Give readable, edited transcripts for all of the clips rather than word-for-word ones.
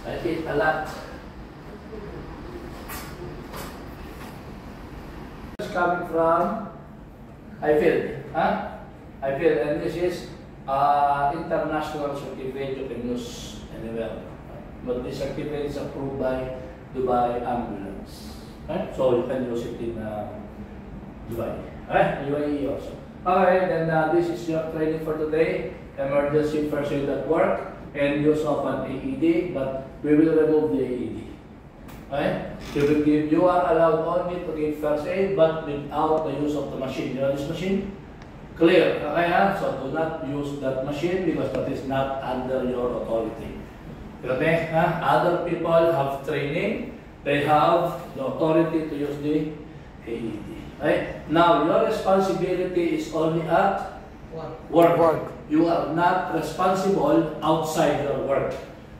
I eat a lot. It's coming from I-Field. I-Field, and this is international certificate you can use anywhere. But this certificate is approved by Dubai Ambulance. Right? So you can use it in Dubai. Right? UAE also. Okay, then this is your training for today. Emergency first aid at work and use of an AED, but we will remove the AED. Right? You are allowed only to give first aid, but without the use of the machine. You know this machine? Clear. Okay, so do not use that machine because that is not under your authority. Okay? Other people have training. They have the authority to use the AED. Right? Now, your responsibility is only at work. You are not responsible outside your work.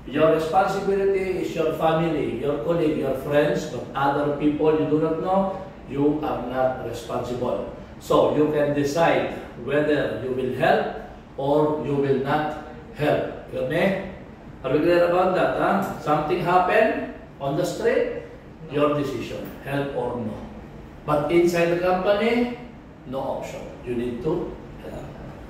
Your responsibility is your family, your colleague, your friends, but other people you do not know, you are not responsible. So, you can decide whether you will help or you will not help. Okay? Are we clear about that? Something happened on the street, your decision, help or no. But inside the company, no option. You need to help.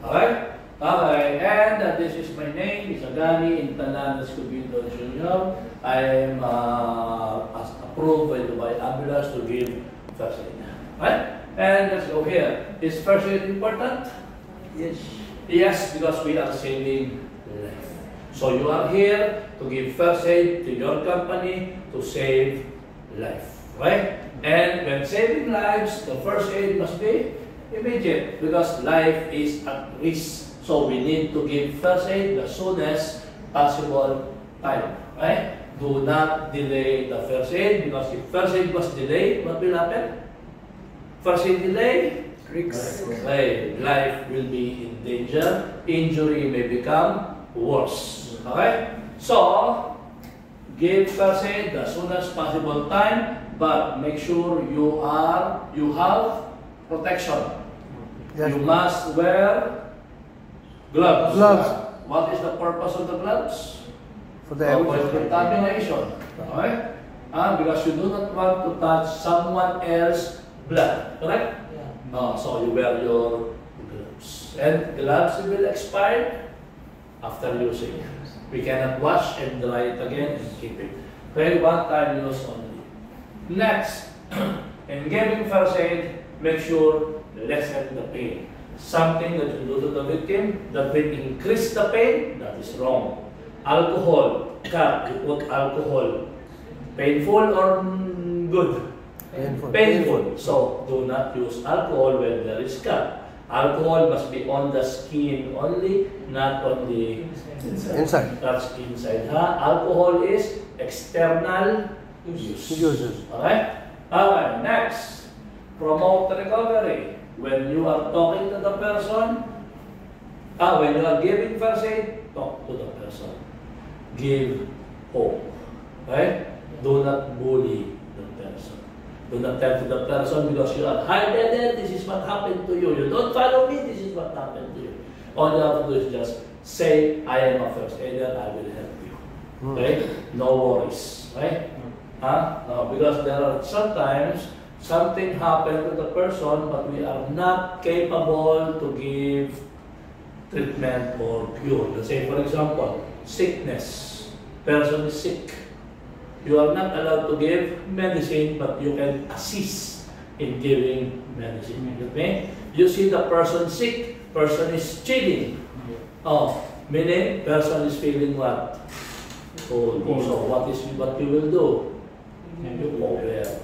Alright? Okay, and this is my name, Isagani Intanan Escobedo Jr. I am approved by Dubai Ambulance to give first aid. Right? And let's go here. Is first aid important? Yes. Yes, because we are saving life. So you are here to give first aid to your company to save life. Right? And when saving lives, the first aid must be immediate because life is at risk. So we need to give first aid the soonest possible time. Right? Do not delay the first aid because if first aid was delayed, what will happen? First aid delay, right, life will be in danger. Injury may become worse. Okay? So, give first aid the soonest possible time. But make sure you have protection. Yes. You must wear gloves. What is the purpose of the gloves? For the contamination. Okay? Because you do not want to touch someone else's blood. Correct? Yeah. So you wear your gloves. And gloves will expire after using. We cannot wash and dry it again and keep it. Okay? One time use only. Next, in giving first aid, make sure lessen the pain. Something that you do to the victim that will increase the pain, that is wrong. Alcohol, cut, you put alcohol. Painful or good? Painful. So, do not use alcohol when there is cut. Alcohol must be on the skin only, not on the inside. That's inside. Alcohol is external uses. Alright? Alright, next. Promote recovery. When you are talking to the person, when you are giving first aid, talk to the person. Give hope. Right? Do not bully the person. Do not tell to the person because you are hidden, this is what happened to you. You don't follow me, this is what happened to you. All you have to do is just say, I am a first aider, I will help you. Okay? No worries. Right? No, because there are sometimes something happened to the person, but we are not capable to give treatment or cure. Let's say, for example, sickness. Person is sick. You are not allowed to give medicine, but you can assist in giving medicine. Okay? You see the person sick, person is chilling. Meaning, person is feeling what? So what you will do? You go there.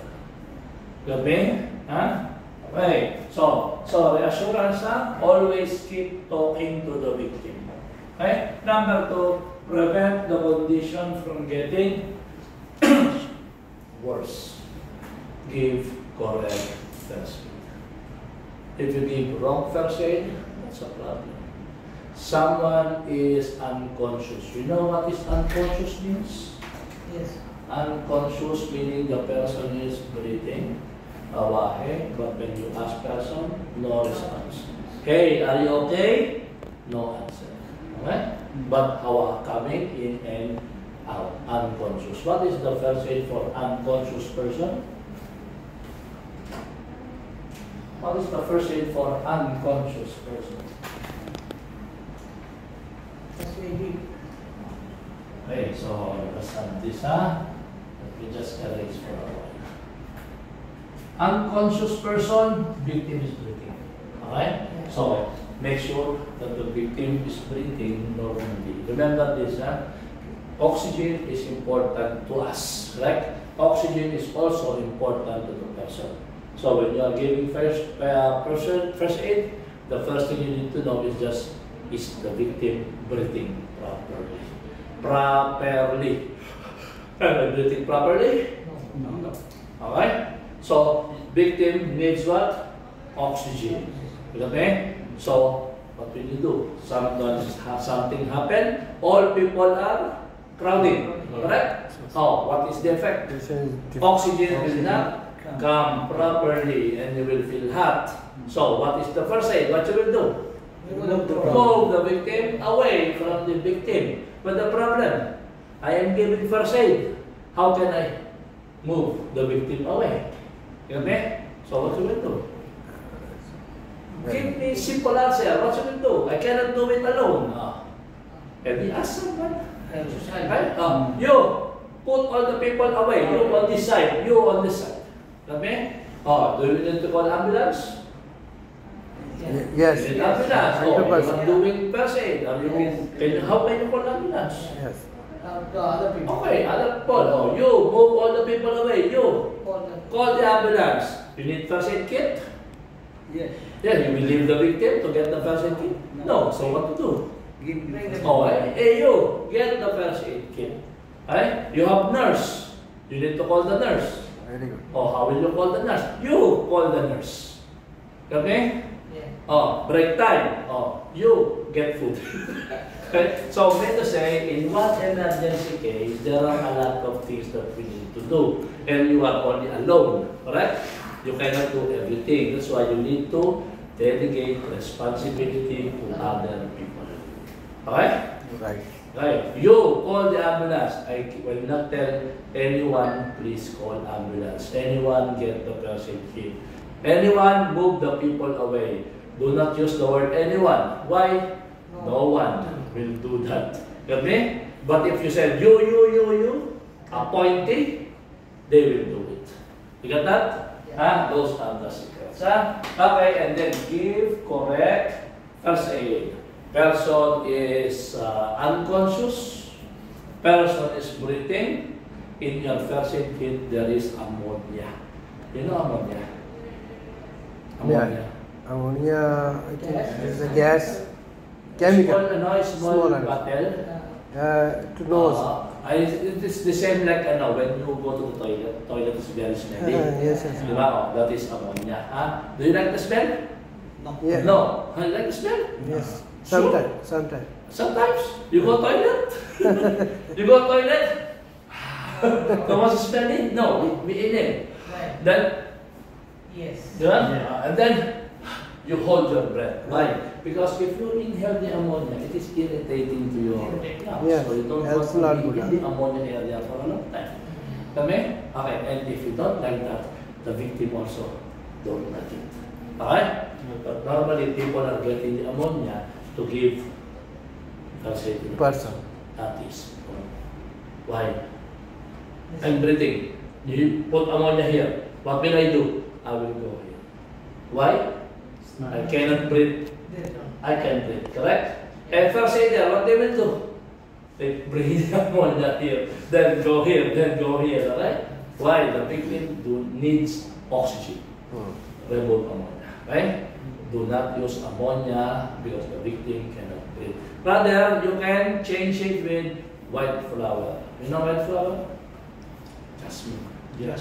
Got me? Okay. So reassurance, always keep talking to the victim. Okay? Number 2, prevent the condition from getting worse. Give correct first aid. If you give wrong first aid, that's a problem. Someone is unconscious. You know what is unconscious means? Yes. Unconscious meaning the person is breathing, awahe, but when you ask person, no response. Hey, are you okay? No answer. Okay? But hawa coming in and out, unconscious. What is the first aid for unconscious person? What is the first aid for unconscious person? That's maybe. Okay, so let's have this, huh? Let me just erase for a while. Unconscious person, victim is breathing. Okay? So, make sure that the victim is breathing normally. Remember this, huh? Oxygen is important to us, right? Oxygen is also important to the person. So when you are giving first aid, the first thing you need to know is the victim breathing properly. Am I breathing properly? No. Okay? So victim needs what? Oxygen. Okay? So what will you do? Something happen, all people are crowding. Correct? So what is the effect? Oxygen will not come properly and you will feel hot. So what is the first aid? What you will do? Move the victim away from the victim. But the problem, I am giving first aid. How can I move the victim away? Okay? So what you will do? Give me simple answer. What you will do? I cannot do it alone. Can you ask someone? Right? You put all the people away. You on this side. You on this side. Okay? Do you need to call ambulance? Yes. You need ambulance. You are doing first aid. How can you call ambulance? Yes. The other people. Okay, other people. You move all the people away. You call the ambulance. You need first aid kit? Yes. Yeah, you will leave the victim to get the first aid kit? No. So what to do? Give me. Hey, you get the first aid kit. Right? You have nurse. You need to call the nurse. Very good. How will you call the nurse? You call the nurse. Okay? Yeah. Break time. You get food. Okay? So, mean to say, in one emergency case, there are a lot of things that we need to do. And you are only alone. Correct? You cannot do everything. That's why you need to delegate responsibility to other people. Okay? Right. Right. You call the ambulance. I will not tell anyone, please call ambulance. Anyone get the first aid kit. Anyone move the people away. Do not use the word anyone. Why? No one will do that. Got me? But if you say you, appointee, they will do it. You got that? Yeah. Those are the secrets. Okay, and then give correct first aid. Person is unconscious. Person is breathing. In your first aid kit, there is ammonia. You know ammonia? Ammonia. Ammonia, I think, is a gas. Chemical. Small amount. bottle. To nose. It is the same like when you go to the toilet. Toilet is very smelly. Yes. Diba? That is ammonia. Do you like the smell? Yeah. No. You like the smell? Yes. Sure. Sometimes. Sometimes you go toilet. You go toilet. Was it smelly? No, we inhale. Right. Then, Yes. and then you hold your breath. Why? Because if you inhale the ammonia, it is irritating to your lungs. Yeah. So you don't That's want not to be good. in the ammonia area for a long time. Okay? Okay, and if you don't like that, the victim also don't like it. Okay? But normally people are getting the ammonia to give first aid to the Person. That is why. I'm breathing. You put ammonia here. What will I do? I will go here. Why? I cannot breathe. I can breathe, correct? And first aid there, what they will do? They breathe ammonia here, then go here, alright? Why? The victim needs oxygen. Remove ammonia, right? Do not use ammonia because the victim cannot breathe. Rather, you can change it with white flower. You know white flower? Jasmine. Yeah.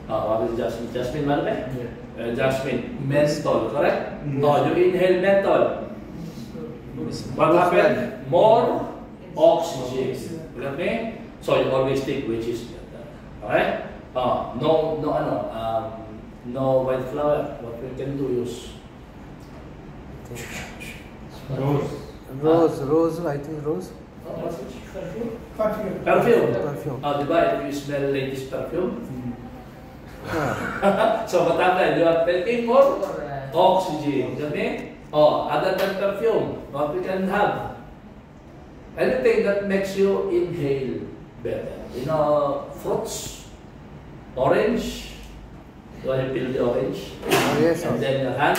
What is jasmine? Jasmine, Malve? Yeah. Jasmine, menthol, correct? You inhale menthol. What happened? More oxygen. You got me? So you always think which is better. Alright? No white flower. What we can do use? Rose, I think rose. What's it? Perfume. Perfume. Perfume. Diba? If you smell latest perfume, Ah, so what happened? You are taking more oxygen. Okay? Other than perfume, what we can have? Anything that makes you inhale better. You know, fruits, orange. You want to peel the orange? yes, And sir. then your hand.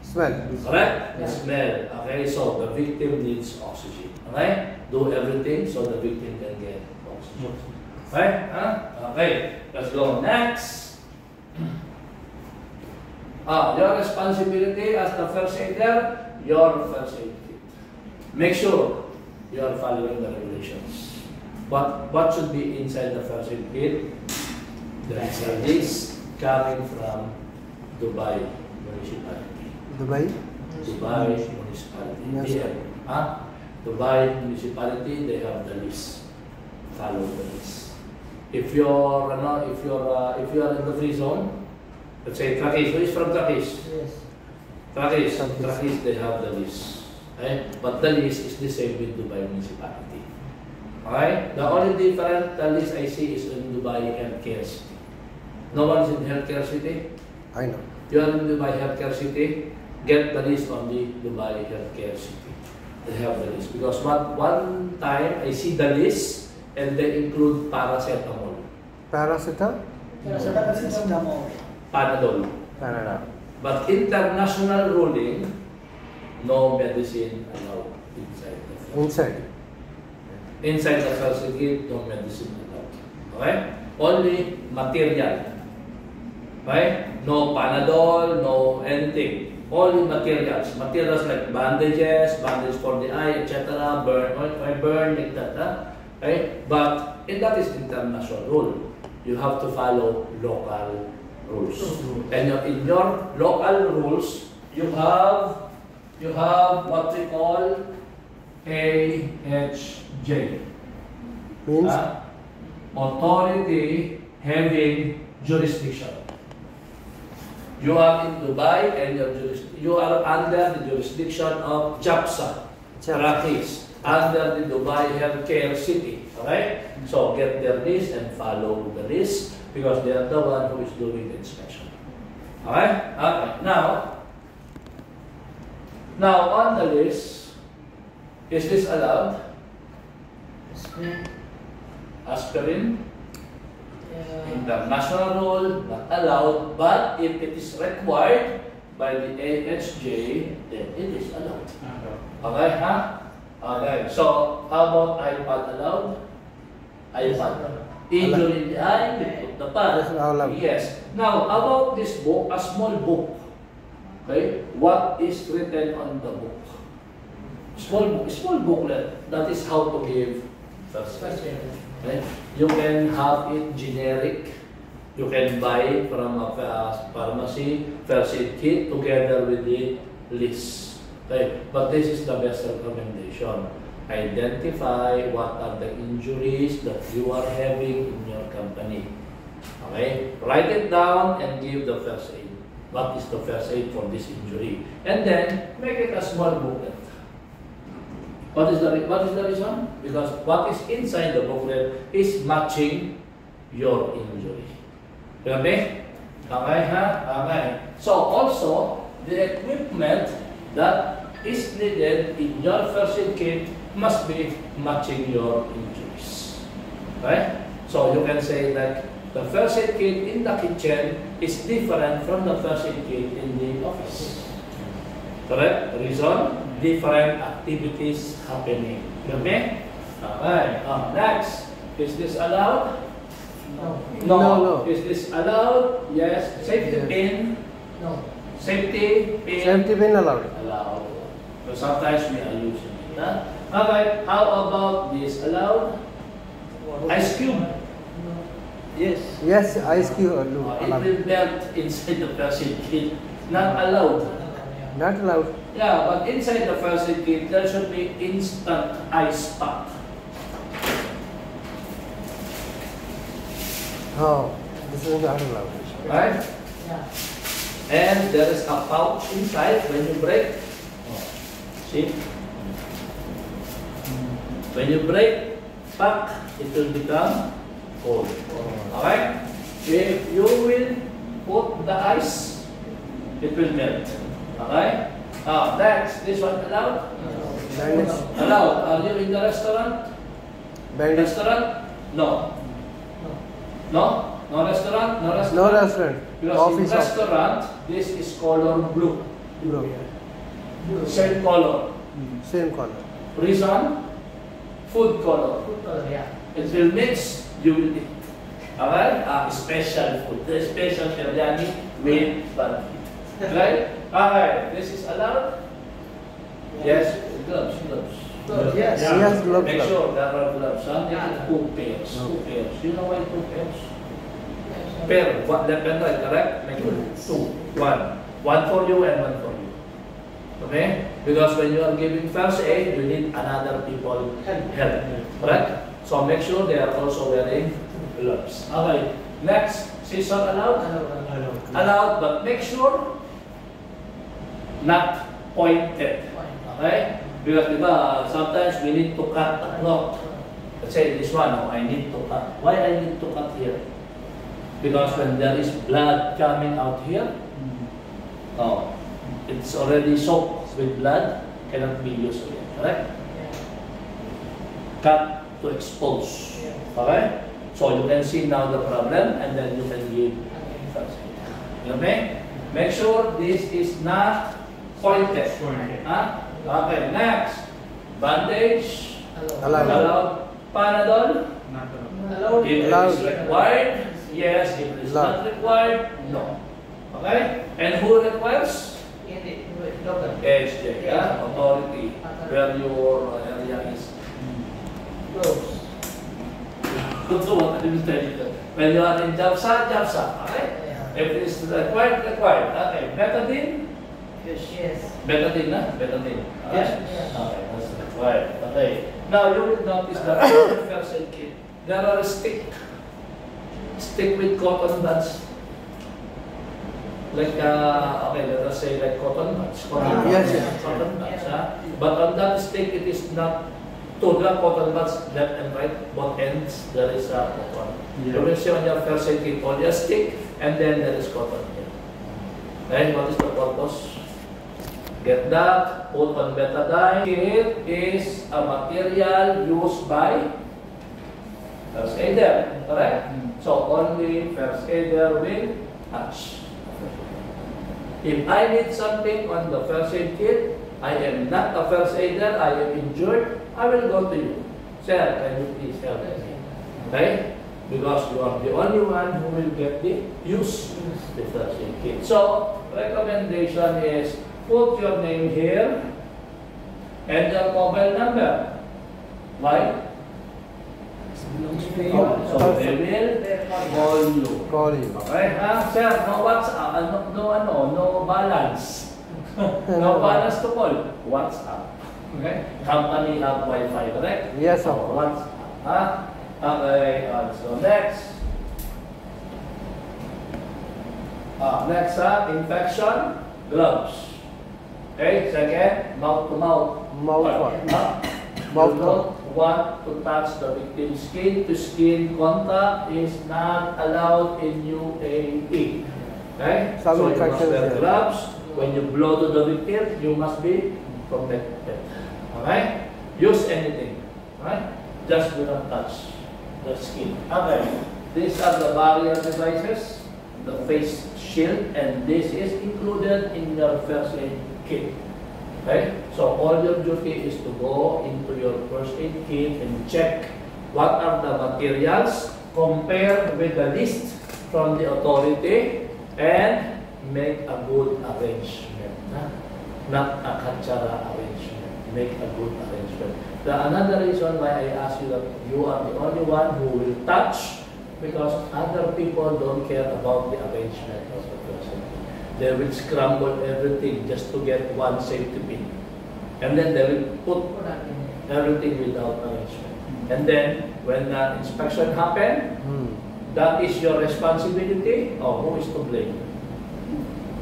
Smell. Correct? The smell. Okay, so the victim needs oxygen. Okay? Do everything so the victim can get oxygen. Okay? Okay, let's go next. Your responsibility as the first aider, your first aid kit. Make sure you are following the regulations. What should be inside the first aid kit? There is a list coming from Dubai Municipality. Dubai. Dubai Municipality. Yes, sir. Dubai Municipality, they have the list. Follow the list. If you're in the free zone, let's say Traquis, who is from Traquis? Yes. Traquis, they have the list. Okay? But the list is the same with Dubai Municipality. Okay? The only different the list I see is in Dubai Healthcare City. No one is in Healthcare City. I know. You are in Dubai Healthcare City, get the list on the Dubai Healthcare City. They have the list. Because one time I see the list and they include paracetamol, Paracetamol. Paracetamol. Panadol. Panadol. But international ruling, no medicine allowed inside the first. Inside. Inside the first aid kit, no medicine allowed. Okay? Only material. Okay? No Panadol, no anything. Only materials. Materials like bandages, bandage for the eye, etc. Burn like that. Okay? But that is international rule. You have to follow local rules. And in your local rules, you have what we call AHJ. Means Authority having jurisdiction. You are in Dubai and you are under the jurisdiction of JAPSA, Traquis, under the Dubai Healthcare City. Alright? So get their list and follow the list because they are the one who is doing the inspection. Alright? Okay. Now on the list, is this allowed? Aspirin? International rule, not allowed, but if it is required by the AHJ, then it is allowed. Okay, Okay, so how about iPad allowed? iPad. Injury in the eye, we put the pad. Yes, allowed. Yes. Now, about this book, a small book. Okay, what is written on the book? Small booklet. That is how to give first aid. Okay? You can have it generic. You can buy it from a pharmacy, first aid kit together with the list. Okay? But this is the best recommendation. Identify what are the injuries that you are having in your company. Okay? Write it down and give the first aid. What is the first aid for this injury? And then make it a small booklet. What is the reason? Because what is inside the booklet is matching your injury. Okay? Okay. So also, the equipment that is needed in your first aid kit must be matching your injuries. Right? So you can say that the first aid kit in the kitchen is different from the first aid kit in the office. Correct? Reason? Different activities happening. Okay? Okay. Next. Is this allowed? No. Is this allowed? Yes. Safety Yes. pin? No. Safety pin? Safety pin allowed. Allowed. So sometimes we are using it. Okay. How about this? Allowed? Ice cube? Yes. Yes, ice cube It allowed. will melt inside the first aid kit. Not allowed. Not allowed. Yeah, but inside the first aid kit, there should be instant ice pack. Oh, this is not allowed. Right? Yeah. And there is a pouch inside when you break. See? When you break back, it will become cold. Okay? If you will put the ice, it will melt. Okay? Next, this one allowed? Bandage. Allowed. Are you in the restaurant? Bandage. Restaurant? No. No? No restaurant? No restaurant? No restaurant. Because Office. in restaurant, this is color blue. Blue. Same color. Same color. Reason? Food color. It will mix, you will eat. Alright? Special food. The special biryani with barbecue. Right? Okay. This is allowed? Yes? Gloves. Yes. He has gloves. Make sure there are gloves. Huh? Yeah. 2 pairs. 2 pairs. You know why 2 pairs? Pair. One left and right, correct? Make it 2. 1. 1 for you and 1 for you. Okay? Because when you are giving first aid, you need another people help. Correct? So make sure they are also wearing gloves. Okay. Next, scissor allowed? Allowed, but make sure not pointed. Okay? Because diba, sometimes we need to cut a cloth. Let's say this one, I need to cut. Why I need to cut here? Because when there is blood coming out here, it's already soaked with blood, cannot be used again. Correct? Cut to expose. Okay? So you can see now the problem and then you can give first aid. Okay? Make sure this is not pointed. Huh? Okay, next. Bandage. Allowed. Allowed. Panadol. If it Allowed. is required, yes. If it is not required, no. Okay? And who requires? SJ, authority, where your area is. What I will tell you. When you are in JAPSA, okay? If it is required. Okay, betadine? Yes. Betadine, na? Betadine. Okay? Yes. Okay, that's required. Okay. Now, you will notice that in the first aid kit, there are stick with cotton buds. Like, okay, let us say like cotton buds. Yes. Cotton buds, But on that stick, it is not two cotton buds, left and right, both ends, there is a cotton. You will see on your first aid kit, only a stick, and then there is cotton here. Okay, what is the purpose? Get that, put on betadine. It is a material used by first aider, correct? So only first aider will touch. If I need something on the first aid kit, I am not a first aider, I am injured, I will go to you. Sir, can you please help me? Okay? Because you are the only one who will get the use the first aid kit. So, recommendation is put your name here and your mobile number. Why? So they will call you. Okay, sir, no WhatsApp, no balance. No balance to call. WhatsApp. Okay? Company have Wi-Fi, correct? Yes, sir. So, WhatsApp. Okay, so next. Next, infection, gloves. Okay, second, mouth to mouth. Mouth. You Mouth. don't want to touch the victim's skin to skin contact is not allowed in UAE. Okay? Some So you must infections, wear yeah. gloves. When you blow to the victim, you must be protected. Okay? Use anything. Right? Just do not touch the skin. Okay. These are the barrier devices, the face shield, and this is included in your first aid kit. Okay? So all your duty is to go into your first aid kit and check what are the materials, compare with the list from the authority, and make a good arrangement. Not a kachara arrangement. Make a good arrangement. Another reason why I ask you that you are the only one who will touch, because other people don't care about the arrangement of the person. They will scramble everything just to get one safety pin. And then they will put everything without arrangement. And then when the inspection happens, that is your responsibility, or who is to blame?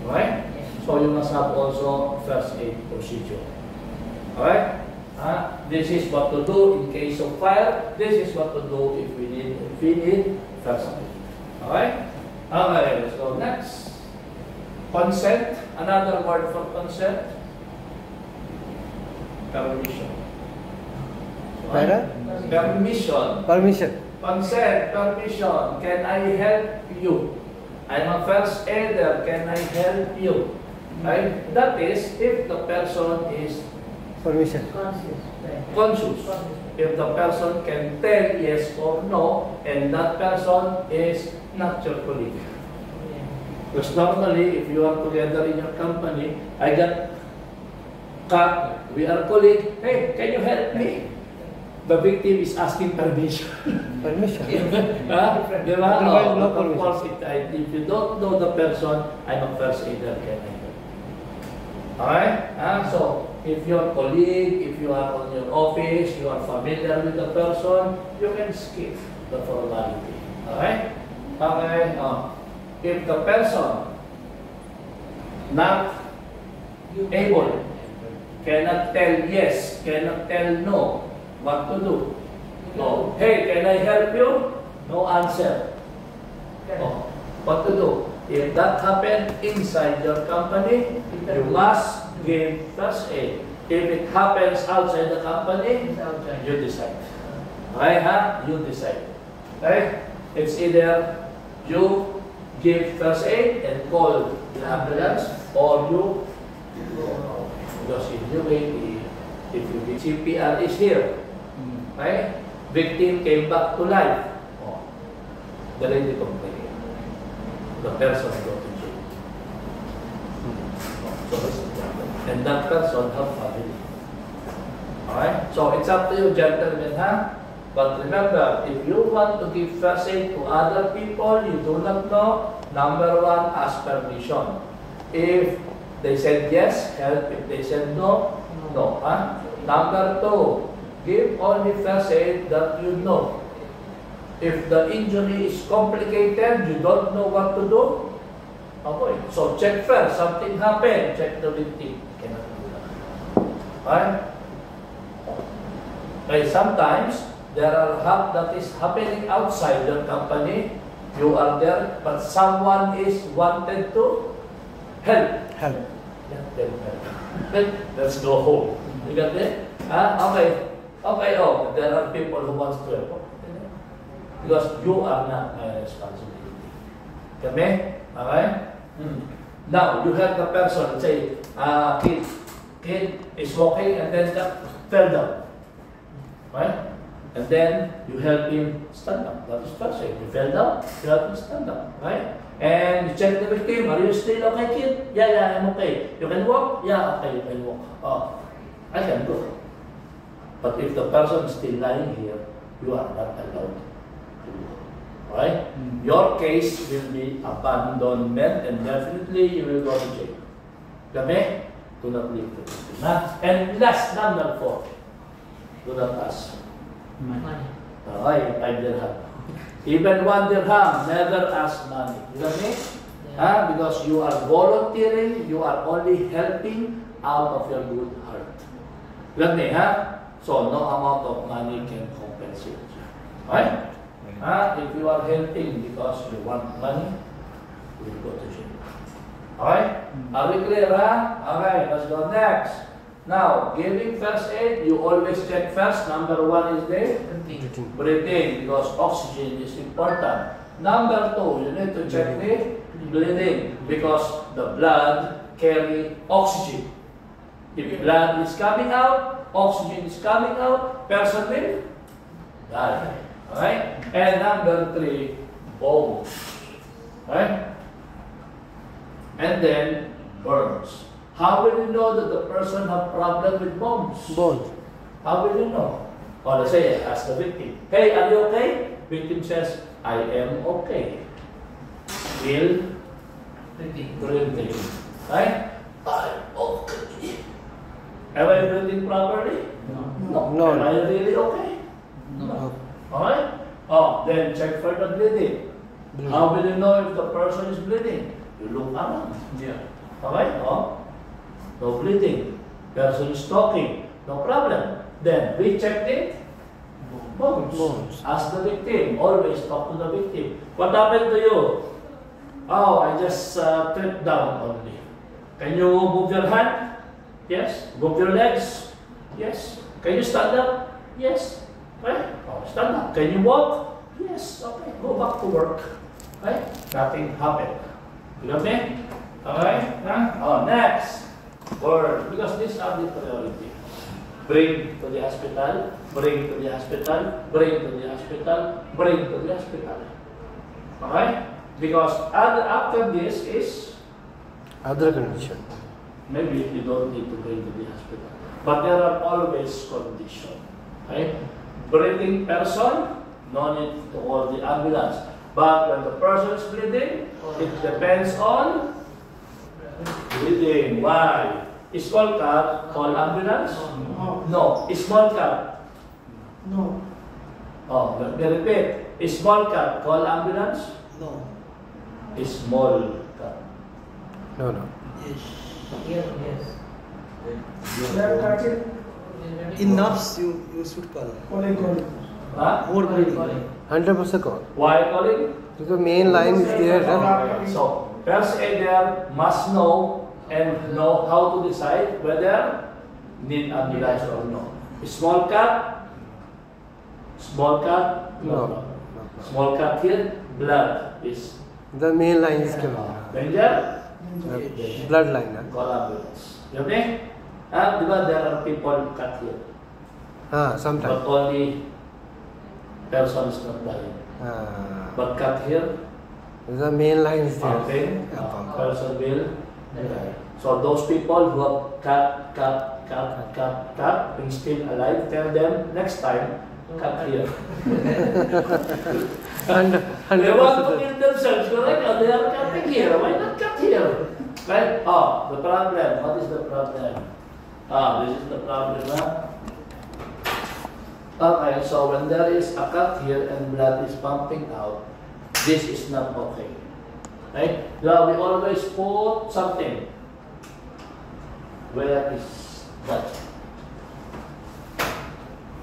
Right? So you must have also first aid procedure. Alright? This is what to do in case of fire. This is what to do if we need first aid. Okay? Okay, let's go next. Consent. Another word for consent. Permission. Para? Permission. Permission. Consent, permission. Can I help you? I'm a first aider. Can I help you? Right? That is if the person is Permission. conscious. If the person can tell yes or no, and that person is not your colleague. Because normally, if you are together in your company, I got cut, we are colleague, hey, can you help me? The victim is asking permission. Permission. Di ba? Otherwise, no Of permission. course, if you don't know the person, I'm a first aider, can I help? Okay? So, if your colleague, if you are on your office, you are familiar with the person, you can skip the formality. Okay? Okay? If the person not able, cannot tell yes, cannot tell no, what to do? No. Hey, can I help you? No answer. Oh, what to do? If that happened inside your company, you must give first aid. If it happens outside the company, you decide. Okay, You decide. Okay? It's either you give first aid and call the ambulance, or you because if you wait, if you give CPR is here, okay? Victim came back to life. Oh, the lady complained. The person go to jail. And that person have family. Alright? So it's up to you, gentlemen, But remember, if you want to give first aid to other people you do not know, number one, ask permission. If they said yes, help. If they said no, no. Number two, give only first aid that you know. If the injury is complicated, you don't know what to do, avoid. So check first, something happened, check the victim. Cannot do that. Right? Okay, sometimes there are help that is happening outside your company. You are there, but someone is wanted to help. Help. Let them help. Let's go home. You got it? Okay. Okay, there are people who wants to help. Because you are not my responsibility. Kami? Okay? Now, you have the person, say, kid is walking and then fell down. Right? And then you help him stand up. That is first aid. You fell down, you help him stand up. Right? And you check the victim. Are you still okay, kid? Yeah, I'm okay. You can walk? Yeah, okay, you can walk. Oh, I can go. But if the person is still lying here, you are not allowed to go. Right? Your case will be abandonment and definitely you will go to jail. Kami? Do not leave the victim. And last, number 4. Do not ask. Money. Okay, 5 dirham. Even 1 dirham, never ask money. You got me? Because you are volunteering, you are only helping out of your good heart. You got me, So no amount of money can compensate you. Right? If you are helping because you want money, you will go to jail. Okay? Are we clear, Okay, let's go next. Now, giving first aid, you always check first. Number 1 is the breathing, because oxygen is important. Number 2, you need to check the bleeding, because the blood carry oxygen. If blood is coming out, oxygen is coming out, person will die. Okay? And number 3, bones. Right? And then burns. How will you know that the person have problem with bones? Bones. How will you know? Or let's say, ask the victim, hey, are you okay? Victim says, I am okay. Still breathing. Right? I'm okay. Am I breathing properly? No. No. Am I really okay? No. Alright? Then check for the bleeding. How will you know if the person is bleeding? You look around. Yeah. Alright? No bleeding. Person is talking. No problem. Then we check the bones. Bones. Ask the victim. Always talk to the victim. What happened to you? Oh, I just tripped down only. Can you move your hand? Yes. Move your legs? Yes. Can you stand up? Yes. Right? Oh, stand up. Can you walk? Yes. Okay. Go back to work. Right? Nothing happened. You got me? Okay? Huh? Oh, next. Word. Because these are the priority. Bring to the hospital, bring to the hospital, bring to the hospital, bring to the hospital. Okay? Because after this is, Other condition. maybe you don't need to bring to the hospital. But there are always conditions. Okay? Breathing person, no need to call the ambulance. But when the person is bleeding, it depends on bleeding. Why? Small cut, call ambulance? No. Small cut. No. Oh, let me repeat. Small cut, call ambulance? No. Small cut. No. Yes. Yes. In nerves, you should call. Huh? More bleeding. 100% call. Why calling? Because main line is there. Huh? So, first aider must know and know how to decide whether need ambulance or no. Small cut, No. Small cut here, blood is The main line is coming. danger, Blood line. call ambulance. You okay? Because there are people cut here, but Sometimes. only person is not dying. But cut here, The main line is there. pumping, Yeah, pumping. person will die. So those people who have cut, being still alive, tell them next time, cut here. They want to kill themselves, correct? Or they are cutting here. Why not cut here? Right? Oh, the problem. What is the problem? This is the problem. Huh? Okay, so when there is a cut here and blood is pumping out, this is not okay. Right? Now we always put something. Where is that?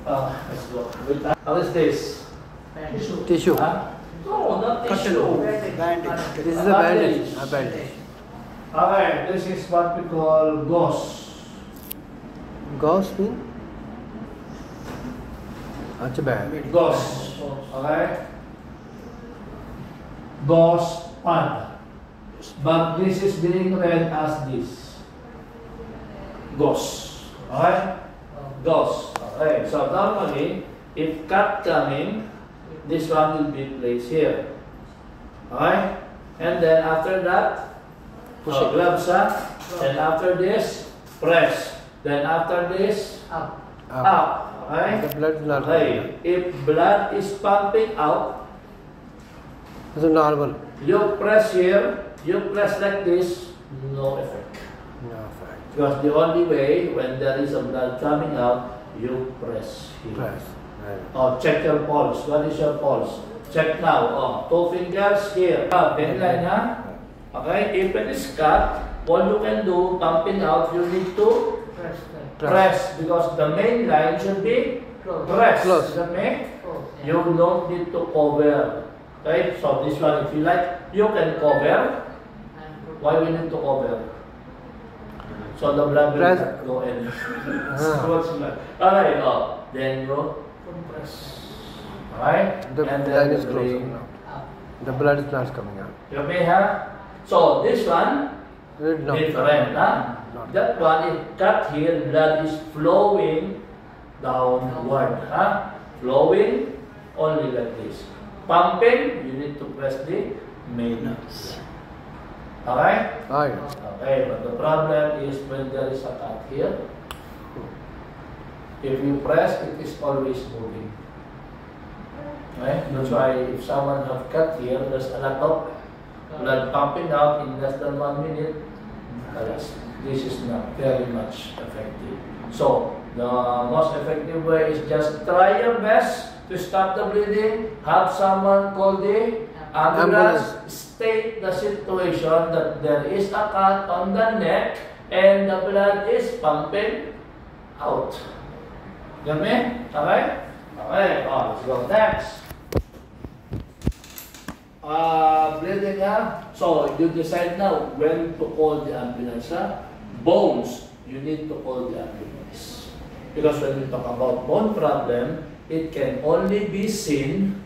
Let's go. Wait, what is this? Tissue. Huh? No, not tissue. Bandage. This is a bandage. A bandage. Okay, this is what we call gauze. Gauze mean? Acha bad. Gauze. Okay? Gauze pad. But this is being read as this. Gauze. Okay? Gauze. Okay, so normally, if cut coming, this one will be placed here. Okay? And then after that, Push it. gloves up. And after this, press. Then after this, Up. up. Okay? The blood is not Okay. If blood is pumping out, It's normal. you press here, you press like this, no effect. No fact. Because the only way when there is a blood coming out, you press here. Press. Right. Oh, check your pulse. What is your pulse? Check now. Oh, 2 fingers here. Bend line, huh? Okay, if it is cut, all you can do, pumping out, you need to press because the main line should be pressed. Close. Is that me? You don't need to cover. Okay, so this one, if you like, you can cover. Why we need to cover? So the blood will Press. not go in. Ah. Alright, then you press. Alright? The And line then is you closed bring. now. The blood is not coming out. You may have. So this one, No. different. Huh? Not. That one is cut here, blood is flowing downward. Huh? Flowing only like this. Pumping, you need to press the main. Alright? Ah, yes. Okay, but the problem is when there is a cut here, if you press, it is always moving. Okay? That's why if someone have cut here, there's a lot of blood pumping out in less than 1 minute. Alas, this is not very much effective. So, the most effective way is just try your best to stop the bleeding, have someone call the ambulance, state the situation that there is a cut on the neck and the blood is pumping out. Got me? Okay? Okay, let's go next. Bleeding, so you decide now when to call the ambulance. Bones, you need to call the ambulance. Because when we talk about bone problem, it can only be seen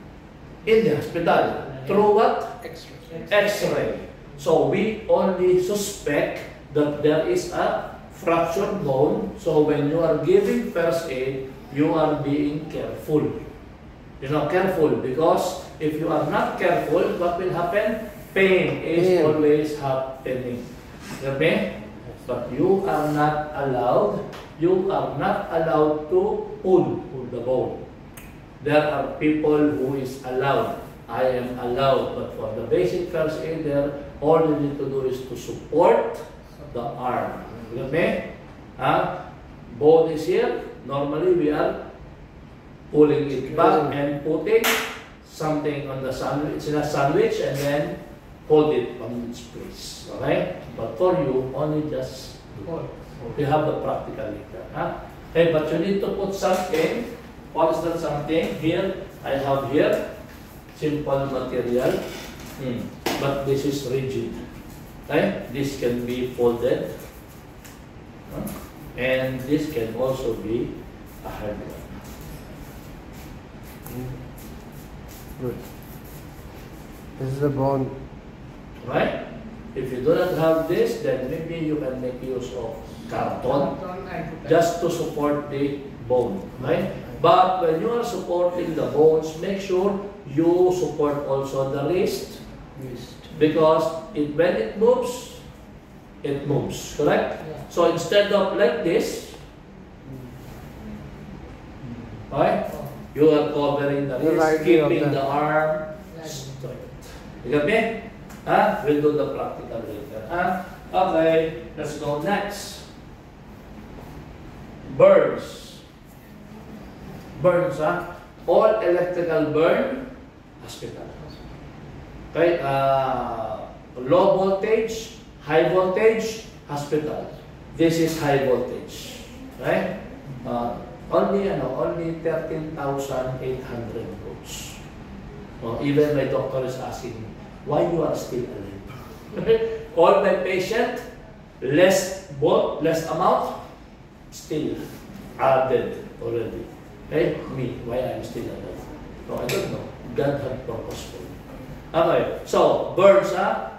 in the hospital. Through what? X-ray. X-ray. So we only suspect that there is a fractured bone. So when you are giving first aid, you are being careful. You know, careful, because if you are not careful, what will happen? Pain is always happening. Okay? But you are not allowed to pull the bone. There are people who is allowed. I am allowed, but for the basic first aid there, all you need to do is to support the arm. Okay? Bone is here. Normally we are pulling it back and putting something on the sandwich, in a sandwich, and then hold it on its place. Okay? But for you, only just hold. You have the practical later. Okay, but you need to put something. What is that something? Here, I have here simple material, but this is rigid. Okay? This can be folded, and this can also be a hard one. Good. This is the bone. Right? If you do not have this, then maybe you can make use of carton just to support the bone. Right? But when you are supporting the bones, make sure you support also the wrist, because when it moves, correct? Yeah. So instead of like this, right? You are covering the wrist, right keeping of the arm straight. You got me? We'll do the practical later. Okay, let's go next. Burns. Burns, all electrical burn, hospital. Okay, low voltage, high voltage, hospital. This is high voltage, right? Only 13,800 volts. Even my doctor is asking me, why you are still alive? All my patient, less amount, still added already. Okay, me, why I'm still alive? No, I don't know. God had purpose for me. Okay, so burns,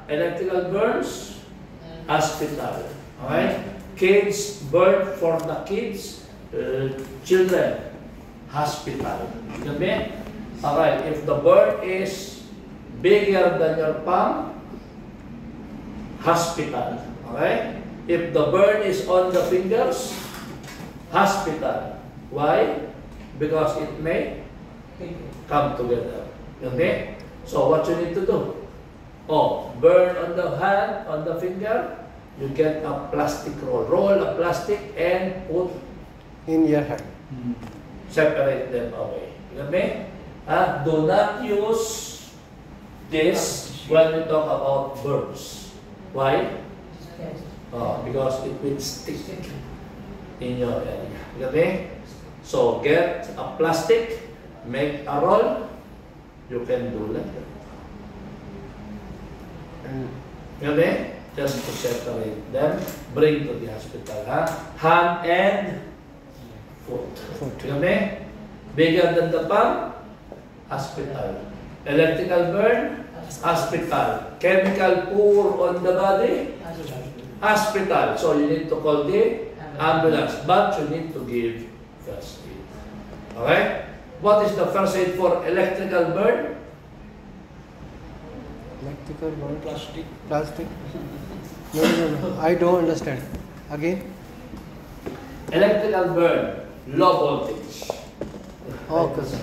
electrical burns, hospital. Okay, kids burn for the kids. Children, hospital. Okay? Alright, if the burn is bigger than your palm, hospital. Okay? If the burn is on the fingers, hospital. Why? Because it may come together. Okay? So what you need to do? Burn on the hand, on the finger, you get a plastic roll. Roll a plastic and put In your hand. separate them away. You got me? Do not use this when we talk about burns. Why? Because it will stick in your area. You got me? So get a plastic, make a roll. You can do like that. You got me? Just to separate them, bring to the hospital. Hand and foot. You got me? Bigger than the palm, hospital. Electrical burn, hospital. Chemical pour on the body, hospital. So you need to call the ambulance, but you need to give first aid. Okay? What is the first aid for electrical burn? Electrical burn. Plastic. Plastic. No. I don't understand. Again. Electrical burn, low voltage. Okay.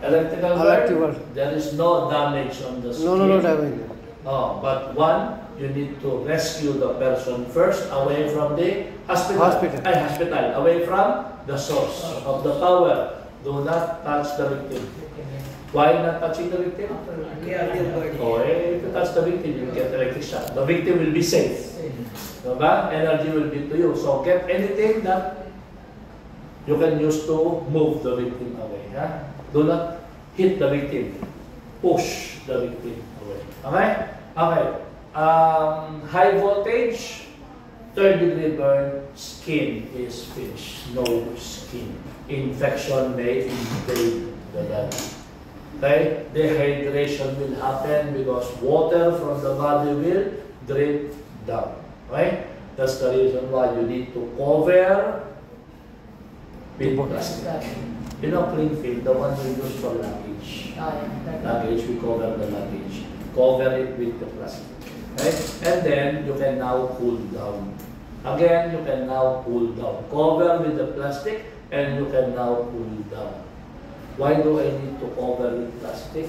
Electrical Electrical. burn, there is no damage on the skin. No damage. But one, you need to rescue the person first away from the hospital. Hospital, away from the source of the power. Do not touch the victim. Why not touching the victim? Near the body. If you touch the victim, you get electric shock. The victim will be safe. Diba? Energy will be to you. So get anything that you can use to move the victim away. Ha? Do not hit the victim. Push the victim away. Okay? Okay. High voltage, 3rd-degree burn, skin is finished. No skin. Infection may invade the body. Okay? Dehydration will happen because water from the body will drip down. Okay? That's the reason why you need to cover with plastic. You know, clean film, the one we use for luggage. Luggage, we cover the luggage. Cover it with the plastic. Okay? And then you can now cool down. Again, you can now cool down. Cover with the plastic and you can now cool down. Why do I need to cover with plastic?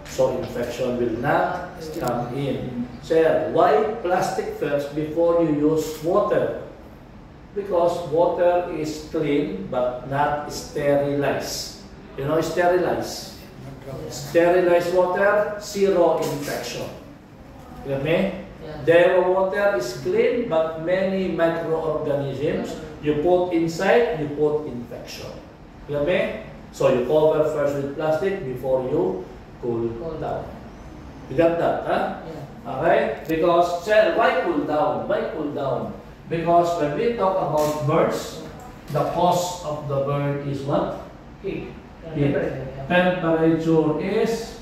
So infection will not come in. Sir, why plastic first before you use water? Because water is clean but not sterilized. You know sterilize? Sterilized water, zero infection. You get me? Their water is clean but many microorganisms. You put inside, you put infection. You get me? So you cover first with plastic before you cool down. You got that, huh? Yeah. Alright? Because, sir, why cool down? Why cool down? Because when we talk about burns, the cause of the burn is what? Heat. Heat. Temperature is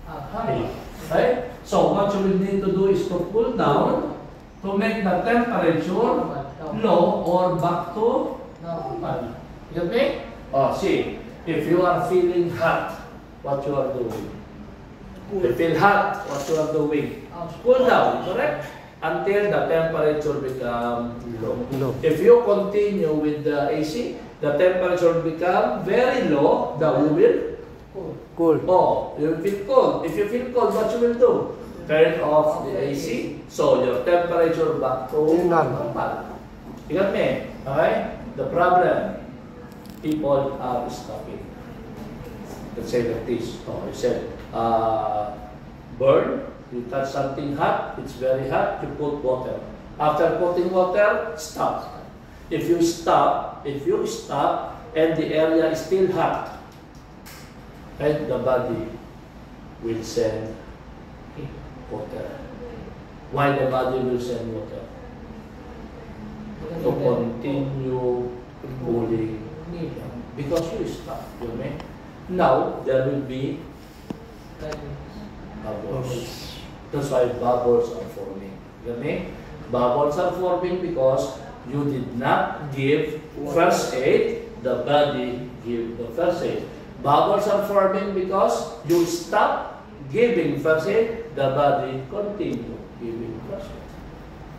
high. Right? So what you will need to do is to cool down to make the temperature low or back to normal. You get me? Oh, see, if you are feeling hot, what you are doing? If you feel hot, what you are doing? Cool down, correct? Until the temperature become low. If you continue with the AC, the temperature become very low, you will Cold. Oh, you will feel cold. If you feel cold, what you will do? Turn off the AC, so your temperature back to normal. You got me? Okay? The problem, people are stopping. Let's say like this. Oh, you said, burn, you touch something hot, it's very hot, you put water. After putting water, stop. If you stop, and the area is still hot, and the body will send water. Why the body will send water? To continue cooling. Because you stop, you mean? Now, there will be bubbles. That's why bubbles are forming. You mean? Bubbles are forming because you did not give first aid, the body give the first aid. Bubbles are forming because you stop giving first aid, the body continue giving first aid.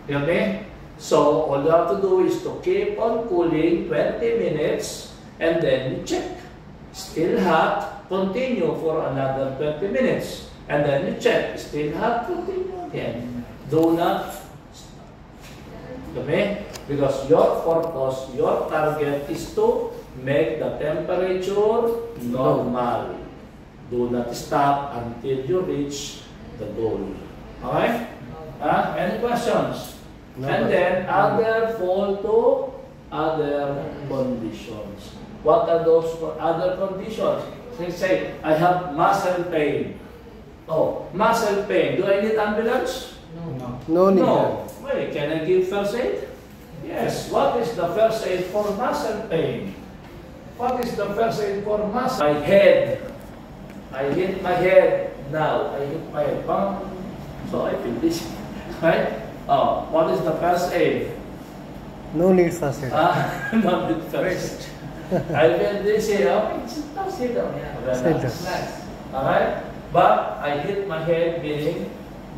You get me? So all you have to do is to keep on cooling 20 minutes and then you check. Still hot, continue for another 20 minutes. And then you check. Still hot, continue again. Do not stop. You get me? Because your purpose, your target is to make the temperature normal. Do not stop until you reach the goal. Okay? Any questions? No, and then other fall to other conditions. What are those other conditions? Say, I have muscle pain. Oh, muscle pain. Do I need ambulance? No need. No. Wait, can I give first aid? Yes. What is the first aid for muscle pain? What is the first aid for muscle? My head. I hit my head now. I hit my head. So I feel this. Right? Oh, what is the first aid? No need first aid. Not with first. I feel this here. Okay, sit down. Sit down. Alright? But I hit my head, meaning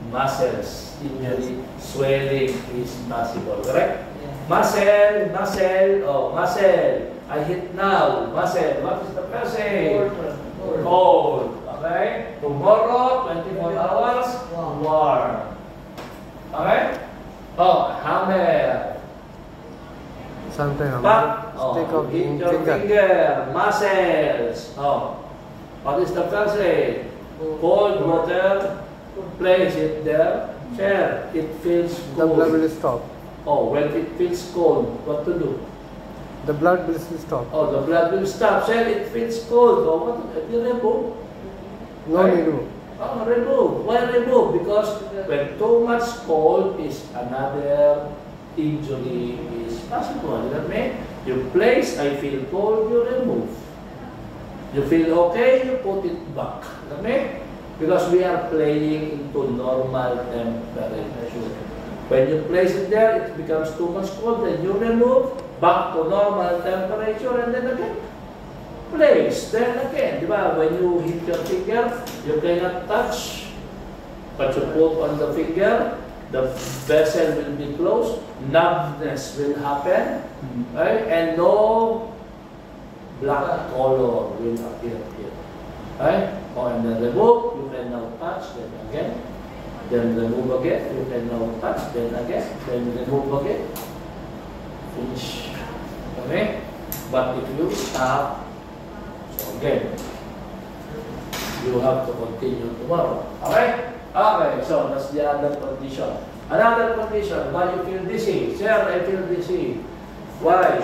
muscles, injury, swelling is possible. Correct? Muscle, I hit now. Muscle. What is the first aid? Cold. Okay? Tomorrow, 24 hours, warm. Okay? Oh, hammer. Sometimes Back. stick Oh, of hit your finger. finger. Muscles. Oh. What is the first aid? Cold water. Place it there. Sir, it feels The blood cold. will stop. Oh, when it feels cold, what to do? The blood will still stop. Oh, the blood will stop. Sir, it feels cold. Oh, what to do? You remove. No Right? need to. Oh, remove. Why remove? Because when too much cold is another injury is possible. You know what I mean? You place, I feel cold, you remove. You feel okay, you put it back. You know what I mean? Because we are playing into normal temperature. When you place it there, it becomes too much cold, then you remove, back to normal temperature, and then again, place. Then again, di ba? When you hit your finger, you cannot touch, but you put on the finger, the vessel will be closed, numbness will happen, right? And no black color will appear here. Right? Oh, and then remove, you can now touch, then again, then remove again, you can now touch, then again, then remove again, finish. Okay? But if you stop, so again, you have to continue tomorrow. Okay? Okay, so that's the other condition. Another condition, why you feel dizzy? Sir, I feel dizzy. Why?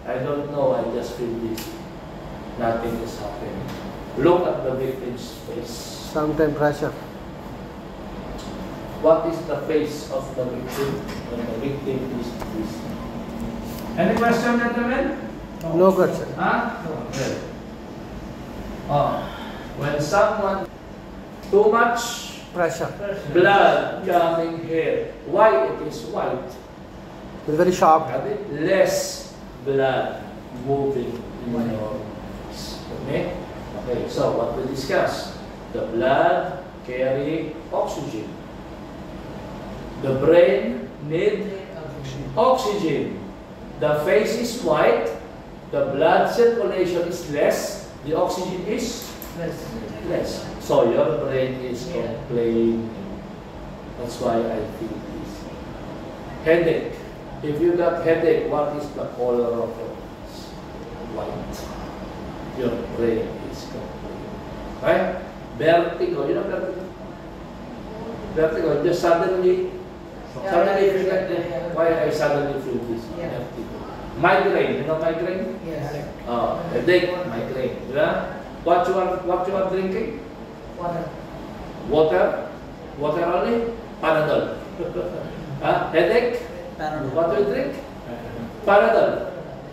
I don't know, I just feel dizzy. Nothing is happening. Look at the victim's face. Sometimes pressure. What is the face of the victim when the victim is dizzy? Any question, gentlemen? No question. Huh? Okay. Oh, when someone too much Pressure. blood coming here, why it is white? It's very sharp. Less blood moving in your face. Okay? Okay, so what we discuss? The blood carry oxygen. The brain need oxygen. The face is white. The blood circulation is less. The oxygen is less. So your brain is complaining. That's why I feel this. Headache. If you got headache, what is the color of your face? White. Your brain is complaining. Right? Vertigo. You know vertigo? Vertigo. Just suddenly feel like that. Why I suddenly feel this? Vertigo. Migraine. You know migraine? Yes. Headache. Migraine. Yeah? What you are drinking? Water. Water? Water only? Panadol. Headache? Panadol. What do you drink? Panadol.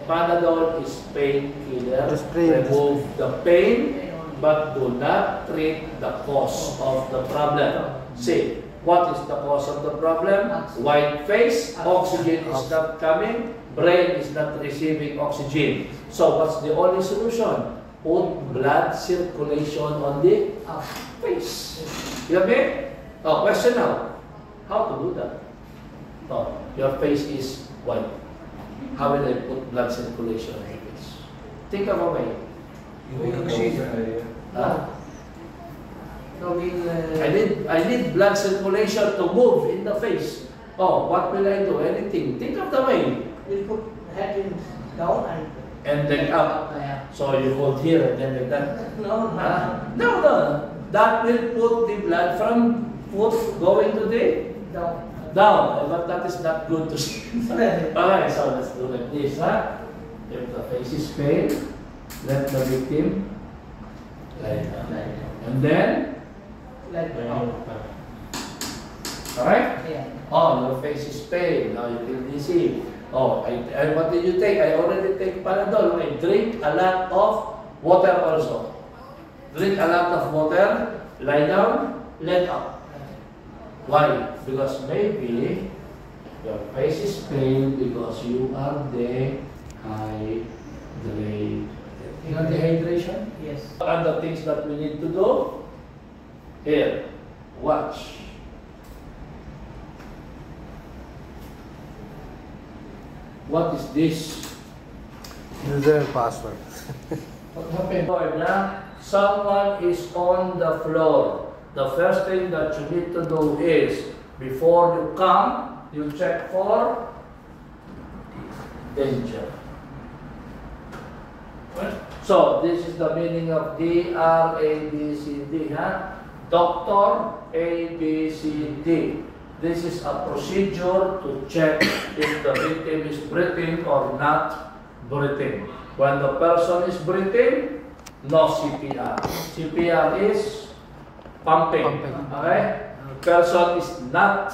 Panadol is painkiller. Just spray it. Remove the pain, but do not treat the cause of the problem. See, what is the cause of the problem? White face, oxygen is not coming, brain is not receiving oxygen. So what's the only solution? Put blood circulation on the face. You have me? Oh, question now. How to do that? Oh, your face is white. How will I put blood circulation on your face? Think of a way. Huh? I need blood circulation to move in the face. Oh, what will I do? Anything. Think of the way. We'll put head in down And then up. So you hold here and then like that. No, No. That will put the blood from foot going to the down. down. But that is not good to see. Okay, so let's do like this. Huh? If the face is pale, let the victim lie down. And then, Like alright? yeah. Oh, your face is pale. Now you feel dizzy. Oh, what did you take? I already take Panadol. I drink a lot of water also. Drink a lot of water, lie down, let up. Why? Because maybe your face is pale because you are dehydrated. You know dehydration? Yes. What are the things that we need to do? Here, watch. What is this? User password. What happened? Lord, someone is on the floor. The first thing that you need to do is, before you come, you check for danger. So, this is the meaning of DR, A, B, C, D. Doctor, A, B, C, D. this is a procedure to check if the victim is breathing or not breathing. When the person is breathing, no CPR. CPR is pumping. Pumping. Okay? Person is not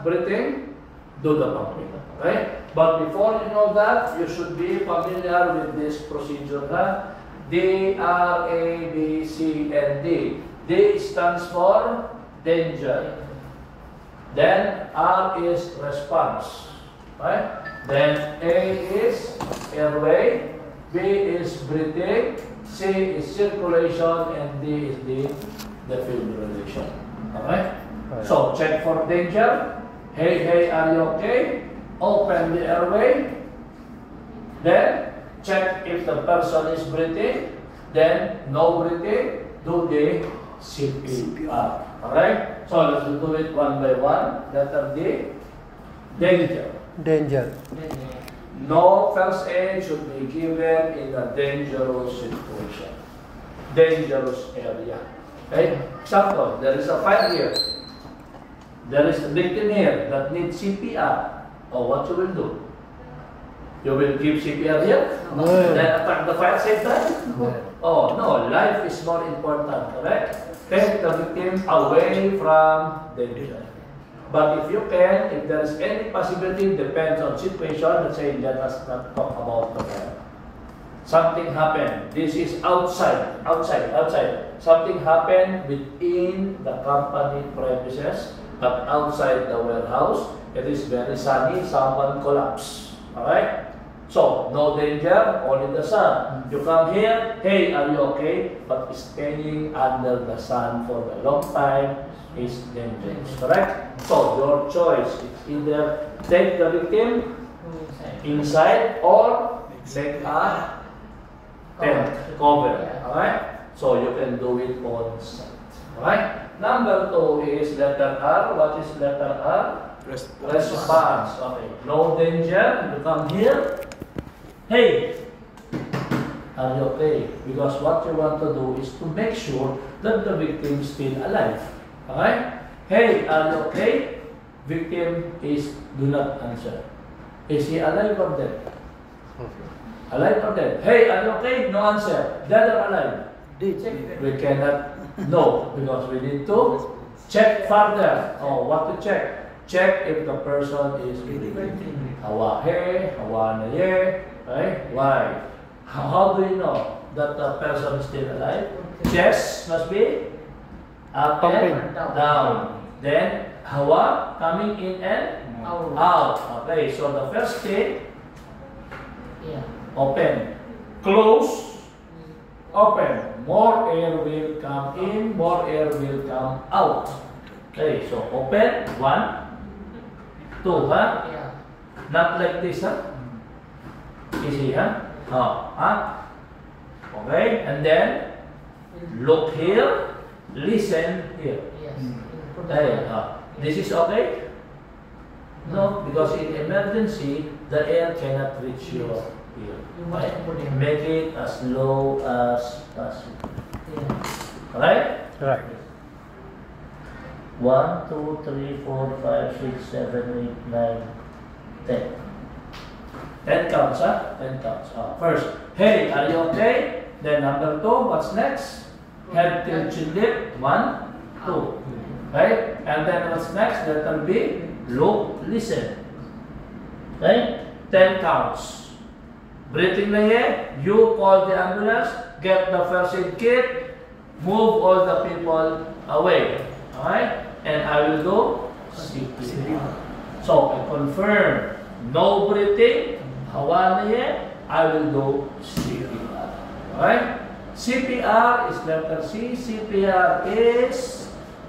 breathing, do the pumping. Okay? But before you know that, you should be familiar with this procedure. Huh? D, R, A, B, C, and D. D stands for danger. Then R is response. Right? Then A is airway, B is breathing, C is circulation, and D is the defibrillation. Okay? So check for danger. Hey, hey, are you okay? Open the airway. Then check if the person is breathing. Then no breathing, do the CPR. Alright? So let's do it one by one. Letter D. Danger. Danger. No first aid should be given in a dangerous situation. Dangerous area. Okay? Example, there is a fire here. There is a victim here that needs CPR. Oh, what you will do? You will give CPR here? No. Then attack the fire same time? No. Oh, no. Life is more important, correct? Take the victim away from danger. But if you can, if there is any possibility, depends on situation, let's say, let us not talk about the fire. Something happened. This is outside. Something happened within the company premises, but outside the warehouse. It is very sunny. Someone collapsed. Alright? So, no danger, only the sun. You come here, hey, are you okay? But staying under the sun for a long time is dangerous. Correct? So, your choice is either take the victim inside or take a tent cover. Alright? So, you can do it on site. Alright? Number 2 is letter R. What is letter R? Response. Okay. No danger. You come here. Hey, are you okay? Because what you want to do is to make sure that the victim is still alive. Okay? Hey, are you okay? Victim is do not answer. Is he alive or dead? Alive or dead? Hey, are you okay? No answer. Dead or alive? We cannot know because we need to check further. Oh, what to check? Check if the person is breathing. Hawa he, hawa na ye. Right? Why? How do you know that the person is still alive? Chest must be up and down. Then hawa coming in and out. Okay, so the first thing, open, close, open. More air will come in, more air will come out. Okay, so open, 1, 2, huh? Not like this, huh? Easy, huh? Okay, and then look here, listen here. Hey, this is okay? No, because in emergency, the air cannot reach your ear. Right? Make it as low as possible. Right? Right. 1, 2, 3, 4, 5, 6, 7, 8, 9, 10. 10 counts, huh? 10 counts. First, hey, are you okay? Then number 2, what's next? Head tilt chin dip. 1, 2. Right? And then what's next? Letter B, look, listen. Right? 10 counts. Breathing na here, you call the ambulance, get the first aid kit, move all the people away. Alright? And I will do CPR. So I confirm no breathing, hawa na here, I will do CPR. Alright? CPR is letter C. CPR is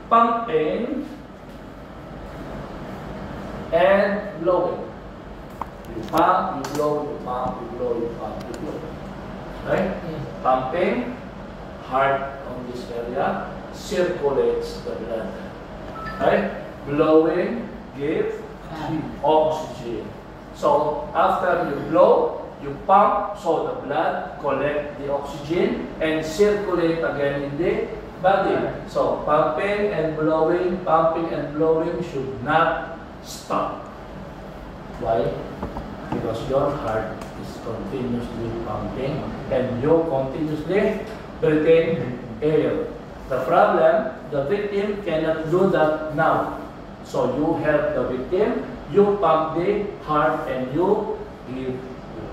pumping and blowing. You pump, you blow, you pump, you blow, you pump, you blow. Right? Pumping, heart on this area, circulates the blood. Right? Blowing, give oxygen. So after you blow, you pump so the blood collect the oxygen and circulate again in the body. So pumping and blowing should not stop. Why? Because your heart is continuously pumping and you continuously breathing air. The problem, the victim cannot do that now. So you help the victim, you pump the heart and you give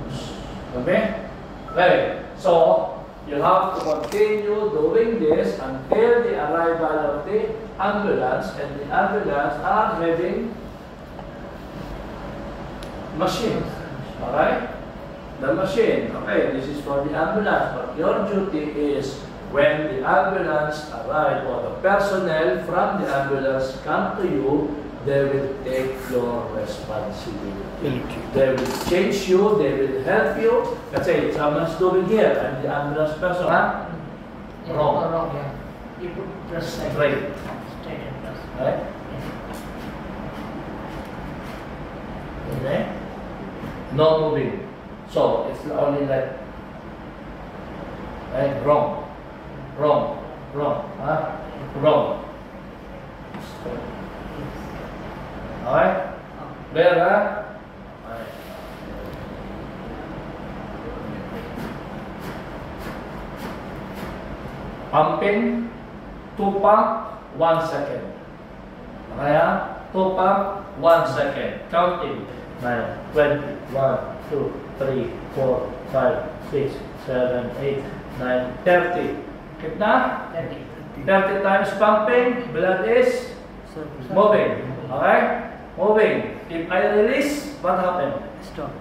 push. Okay? Okay. So you have to continue doing this until the arrival of the ambulance, and the ambulance are having machine. Alright? The machine. Okay, this is for the ambulance, but your duty is when the ambulance arrive or the personnel from the ambulance come to you, they will take your responsibility. They will change you, they will help you. Kasi someone's doing here, and the ambulance person, huh? Yeah, Wrong. wrong, yeah. You put press like Straight. Straight and press. Right? Okay? No moving. So it's only like, right? Wrong. Wrong. Wrong. Huh? Wrong. Alright? Clear, huh? Alright. Pumping, 2 pump, 1 second. Okay, huh? 2 pump, 1 second. Counting. 9, 20, 1, 2, 3, 4, 5, 6, 7, 8, 9, 30. Hit na? 30 times pumping, blood is moving. Okay? Moving. If I release, what happens? Stop.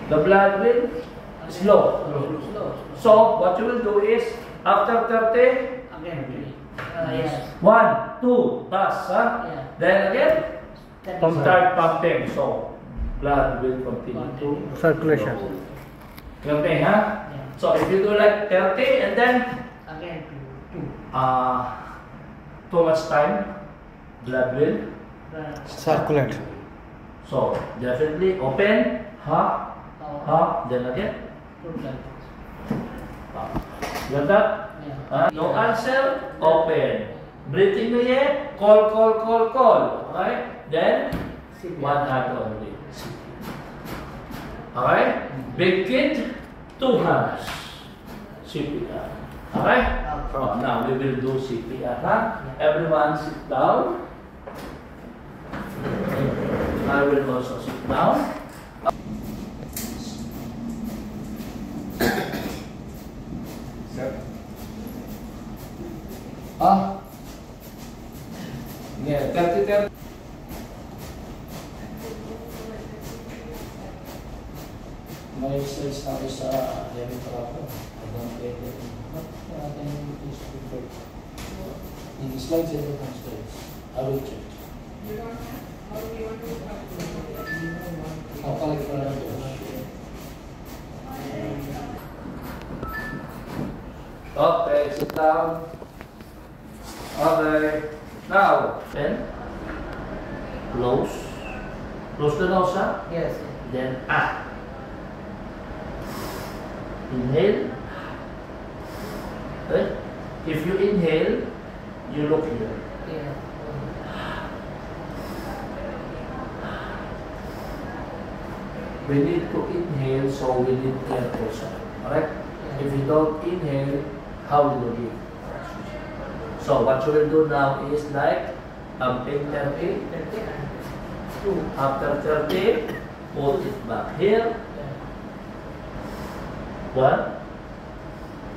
The blood will slow. Slow. So, what you will do is, after 30, Again. Yes. 1, 2, pass, huh? Yeah. Then again, Pump. start pumping. So, blood will continue to Circulation. flow. Okay, huh? Yeah. So, if you do like 30 and then, Again, two. too much time, blood will. Circulate. So, definitely open, then again, Put like got that? Yeah. No answer, open. Breathing na yet, call. Okay? Then, one hand only. Okay? Big kid, 2 hands. CPR. Okay? Now we will do CPR. Huh? Everyone sit down. I will also sit down. Yeah, 30. May slides na kayo sa heavy trapper. I don't get it. But can you please refer? In the slides, everyone slides. I will check. I'll collect for okay, sit down. Okay. Now, then, close. Close the nose, huh? Yes. Then, inhale. Right? If you inhale, you look here. Yeah. We need to inhale, so we need air also. Alright? If you don't inhale, how will you give? So what you will do now is like pumping 30. 30 and 2. After 30, put it back here. 1,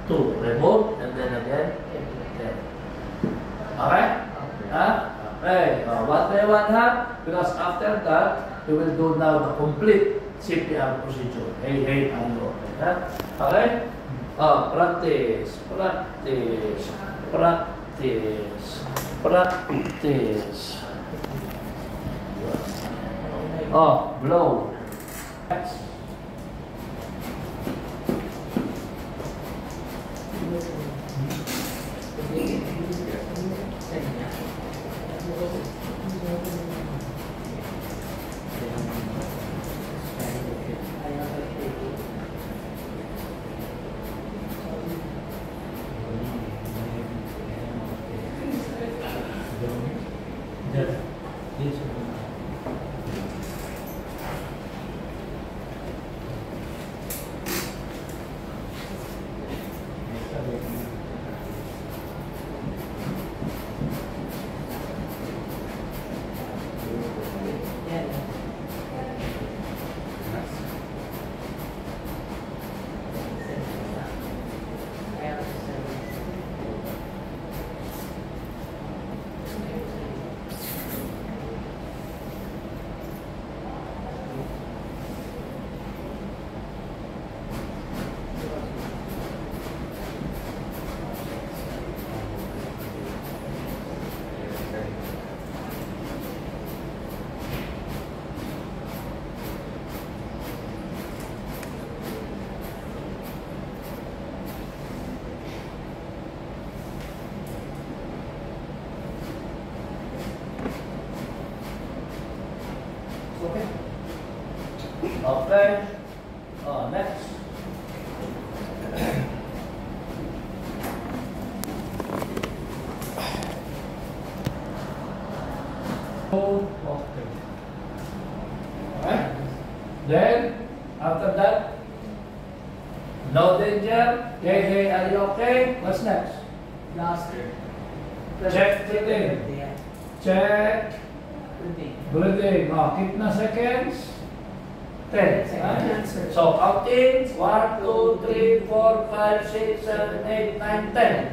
2, remove, and then again 10. Alright? Okay. One by one, because after that, we will do now the complete CPR procedure. Hey, ano. Okay? Practice. Blow. Okay. Oh, next. Okay. Alright. Then, after that, no danger. Hey, are you okay? What's next? Last. Check breathing. Yeah. Check Breathing. breathing. Oh, kitna seconds? 10. Seconds. So, counting. 1, 2, 3, 4, 5, 6, 7, 8, 9, 10.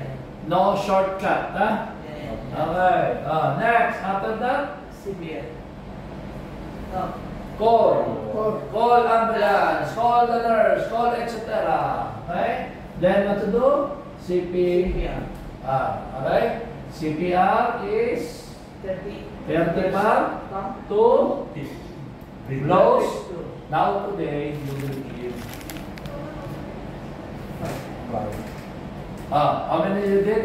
No shortcut. Huh? Yeah. Okay. Next. After that, Severe. Oh. call ambulance, call the nurse, call etc. Okay? Then what to do? Yeah. Okay? CPR is 30. 30 bar Pump. to blows. Two. Now today you will give. How many you did?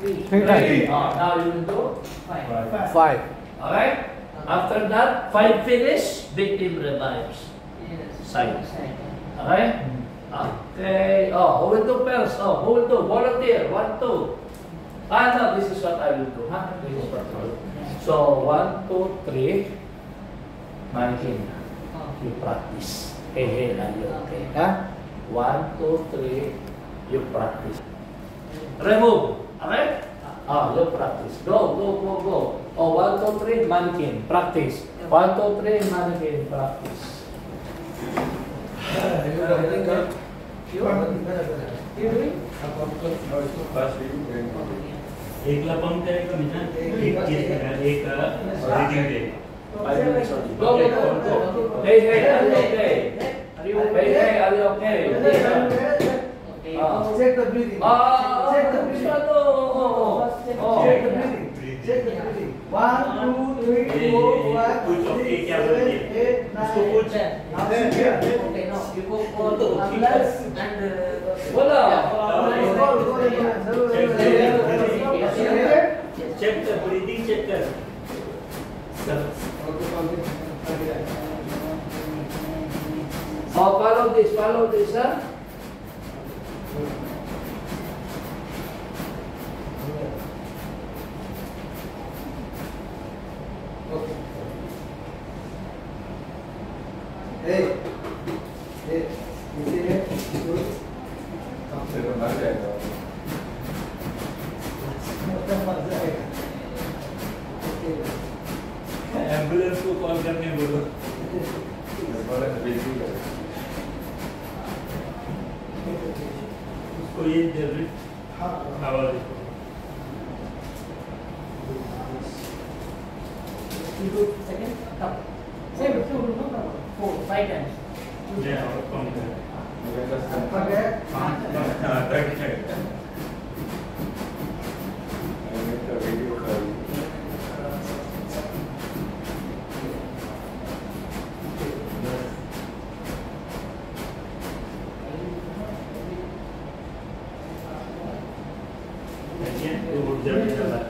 Three. Three. Now you will do. Five. 5. Okay? After that, 5 finish, victim revives. Yes. Side. Side. Okay? Okay. Who will do first? Who will do? Volunteer. 1, 2. No, this is what I will do. Huh? This is what I will do. So, 1, 2, 3. Mannequin. Oh. You practice. Hey, are you okay? Huh? 1, 2, 3. You practice. Remove. Okay? You practice. Go. 1, 2, 3. Mannequin. Practice. 1, 2, 3. Mannequin. Practice. You doing? एक लपंग करेगा मिना एक चीज करेगा एक reading they 5 minutes only. Go. Hey, are you okay? Hey, are you okay? Okay. Check the breathing. Check the breathing. Check the breathing. Check the breathing. 1, 2, 3, 4, 5, कुछ 6, okay क्या 7, बोलते 8, 9, उसको कुछ Now sit here. Okay, no. You go for the ambulance and Wala. Go to the check कर breathing check कर Follow this, huh? Hey. Hey. You see here? Good. Ambulance को call करने बोलो उसको ये जरूरी आवाज you do second. Come. Same. 2, no. 4, 5 times. दे और कम कर Forget. हां तक है देखिए वो जल्दी चला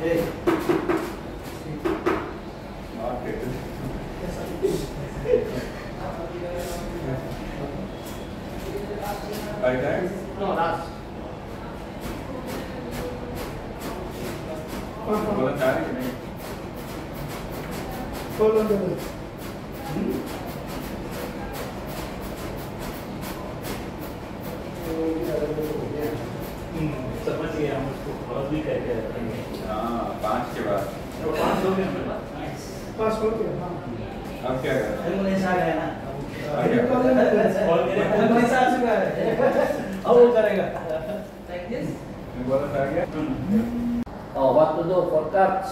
Hey. No, last. Hold on the way. समझ गया हम उसको क्रॉस भी करके रखेंगे 5 के बाद तो 5 हो गए मेरे Yes. Pass हो गया. हाँ. अब क्या करें Ambulance आ गया ना. आ गया कॉल करें Ambulance आ चुका है. अब वो करेगा. Like this. एम्बुलेंस आ गया What to do for cats?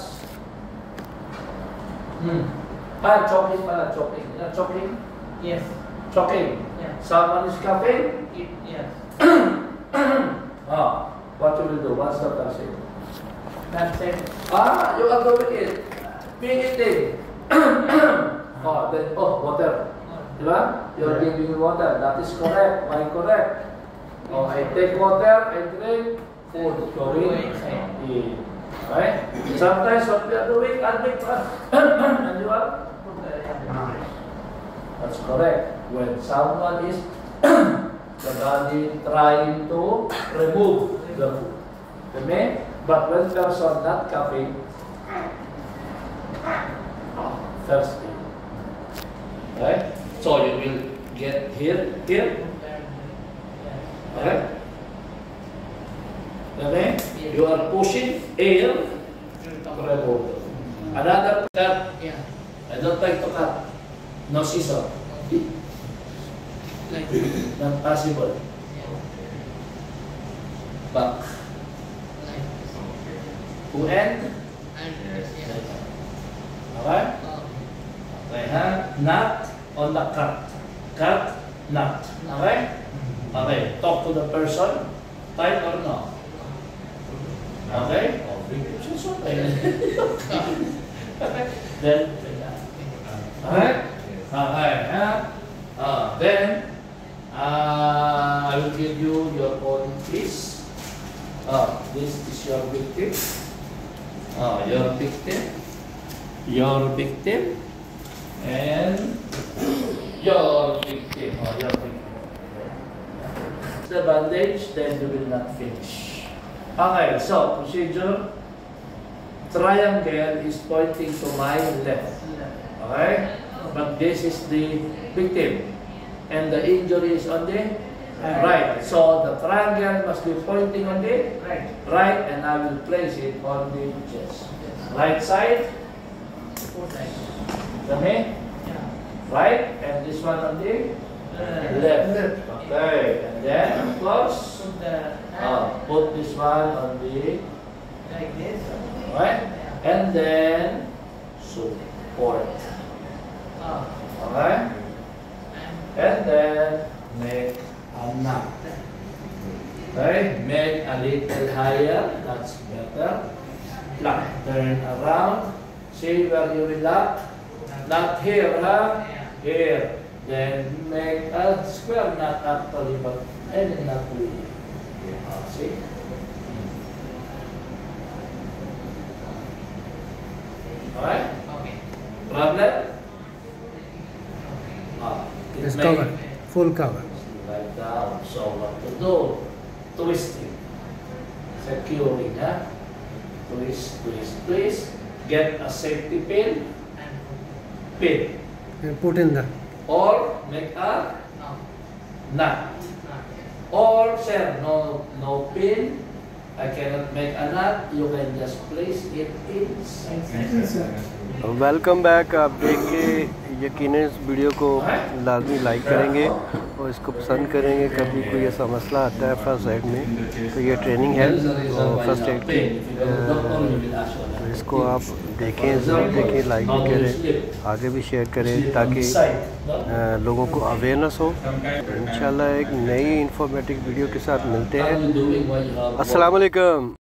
Choking pala, choking. You know choking? Yes. Choking. Yeah. Someone is coughing? Yes. What you will do? What's the person? That's it. You are doing it. Being eating. Then, water. Diba? You're giving me water. That is correct. Why correct? Oh, I take water, I drink, food going in. Right? Sometimes what we are doing, I drink and you are? That's correct. When someone is the body trying to remove the food. Okay? But when person not coughing, thirsty. Right? So you will get here. Okay? Okay? You are pushing air to remove. Another cut. I don't like to cut. No scissor. Not possible. Back. To end. Okay? Okay, ha? Not on the cut. Cut, not. Okay? Okay, talk to the person. Tight or no? Okay? It's okay. Okay. Then, okay? Okay, ha? Then, I will give you your own piece. This is your victim. Your victim. Your victim. And your victim. Your victim. The bandage, then you will not finish. Okay, so procedure. Triangle is pointing to my left. Okay? But this is the victim. And the injury is on the right. So the triangle must be pointing on the right, and I will place it on the chest. Right side. Okay? Right, and this one on the left. Okay, and then of course, put this one on the right, and then support. Okay, and then make a knot. Okay, make a little higher. That's better. Lock. Turn around. See where you will lock. Not here, huh? Here. Then make a square, not actually, but any knot really. See? Alright? Problem? It's covered, full cover. Like that. So what to do? Twisting. Securing, huh? Twist, twist, twist. Get a safety pin. Pin. And put in the. Or make a knot. Or sir, no pin. I cannot make a knot. You can just place it inside. Welcome back. आप देख के यकीनन इस video को लाजमी like करेंगे और इसको पसंद करेंगे। कभी कोई ऐसा मसला आता है फर्स्ट एड में तो ये ट्रेनिंग है और फर्स्ट एड की, तो इसको आप देखें, ज़रूर देखें, लाइक भी करें, आगे भी शेयर करें ताकि लोगों को अवेयरनेस हो। इंशाल्लाह एक नई इंफॉर्मेटिव वीडियो के साथ मिलते हैं। अस्सलाम वालेकुम।